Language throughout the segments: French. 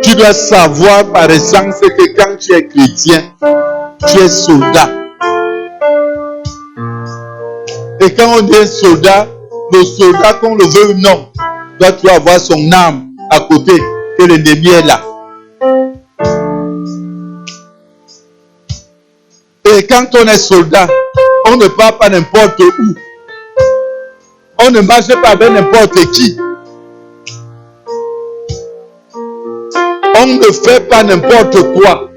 Tu dois savoir par essence que quand tu es chrétien, tu es soldat. Et quand on est soldat, le soldat, qu'on le veut ou non, doit toujours avoir son âme à côté, que l'ennemi est là. Et quand on est soldat, on ne part pas n'importe où. On ne marche pas avec n'importe qui. On ne fait pas n'importe quoi.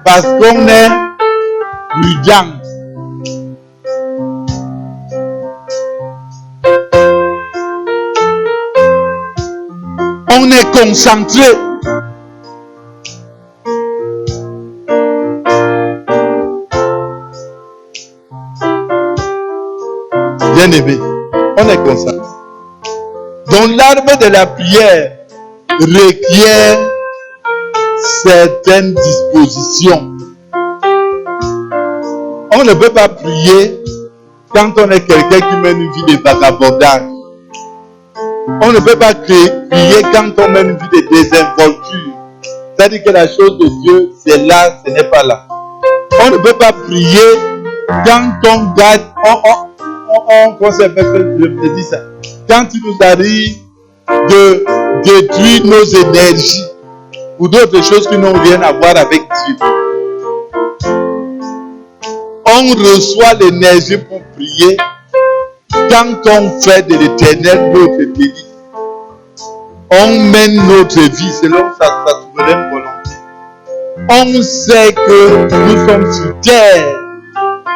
Parce qu'on est prudent. On est concentré. Bien aimé, on est concentré. Donc l'arme de la prière requiert certaines dispositions. On ne peut pas prier quand on est quelqu'un qui mène une vie de vagabondage. On ne peut pas prier quand on mène une vie de désinvolture. C'est-à-dire que la chose de Dieu, c'est là, ce n'est pas là. On ne peut pas prier quand on garde, je dis ça. Quand il nous arrive de détruire nos énergies ou d'autres choses qui n'ont rien à voir avec Dieu. On reçoit l'énergie pour prier quand on fait de l'Éternel notre délice. On mène notre vie selon sa souveraine volonté. On sait que nous sommes sur terre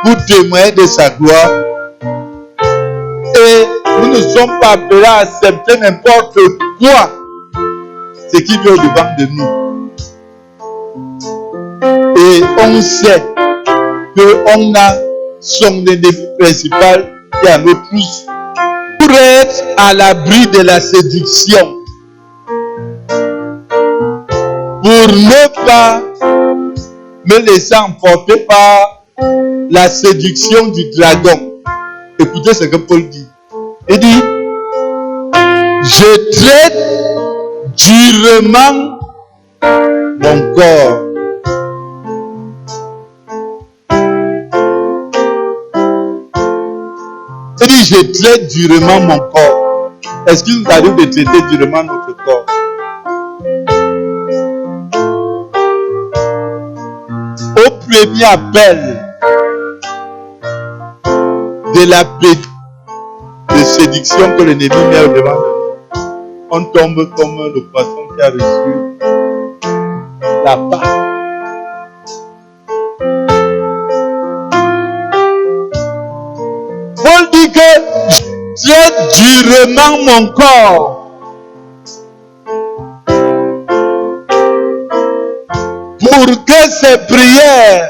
pour témoigner de sa gloire. Et nous ne sommes pas appelés à accepter n'importe quoi, ce qui vient au-devant de nous. Et on sait qu'on a son ennemi principal qui est à nos pouces pour être à l'abri de la séduction. Pour ne pas me laisser emporter par la séduction du dragon. Écoutez ce que Paul dit. Il dit, je traite durement mon corps. Il dit, je traite durement mon corps. Est-ce qu'il nous arrive de traiter durement notre corps? Au premier appel de la de séduction que l'ennemi met au devant de nous, on tombe comme le poisson qui a reçu la part. Paul dit que je traite durement mon corps pour que ces prières,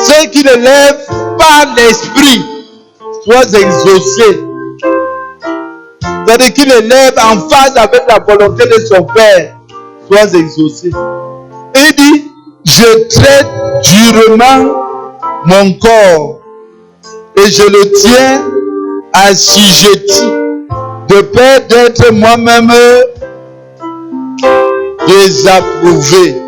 ceux qui ne lèvent pas l'esprit, soient exaucés. C'est-à-dire qu'il élève en phase avec la volonté de son Père, soient exaucés. Il dit, je traite durement mon corps et je le tiens assujetti de peur d'être moi-même désapprouvé.